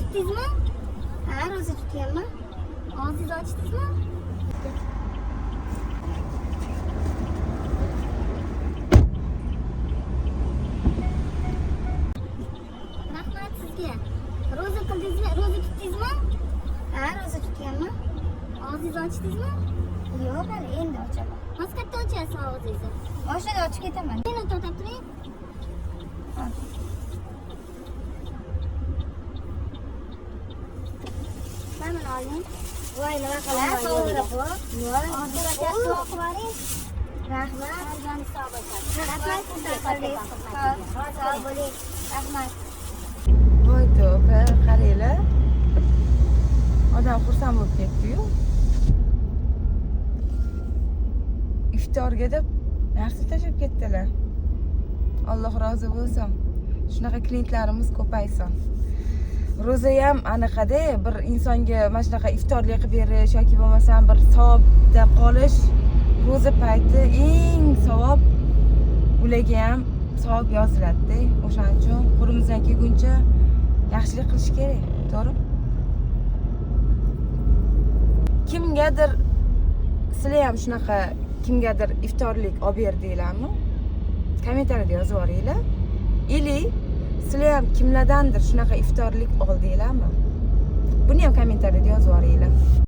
tutdingizmi? Ha, ro'za tutganman. Og'zingizni ochdingizmi? Rahmat sizga. Ro'za qildingizmi? Ro'za tutdingizmi? Ha, ro'za tutganman. Og'zingizni ochdingizmi? Yo'q, hali endi ochaman. Qayerda ochasiz og'zingizni? Oshada ochib ketaman. Meni to'xtab turing. Mana oling. Voy, nima qilasiz? Sovurib bu. Voy, og'zingizni ochasiz, qo'ying. Rahmat. Jon sog' bo'lsin. Rahmat, sog' bo'ling. Rahmat. Voy tavba, qaranglar. Odam xursand bo'lib ketdi-yu. Iftorga deb narsa tashlab ketdilar. Alloh rozi bo'lsin. Shunaqa klientlarimiz ko'paysin. Ro'za ham anaqada bir insonga mana shunaqa iftorlik qilib berish yoki bo'lmasam bir savobda qolish ro'za payti eng savob ularga ham savob yoziladi-da. O'shaning uchun qo'limizdan kelguncha yaxshilik qilish kerak, to'g'rimi? Kimgadir sizlar ham shunaqa kimgadir iftorlik olib berdinglarmi? Kommentariyada yozib yuboringlar. Ili sizlar ham kimlardandir shunaqa iftorlik oldinglarmi? Buni ham kommentariyada yozib yuboringlar.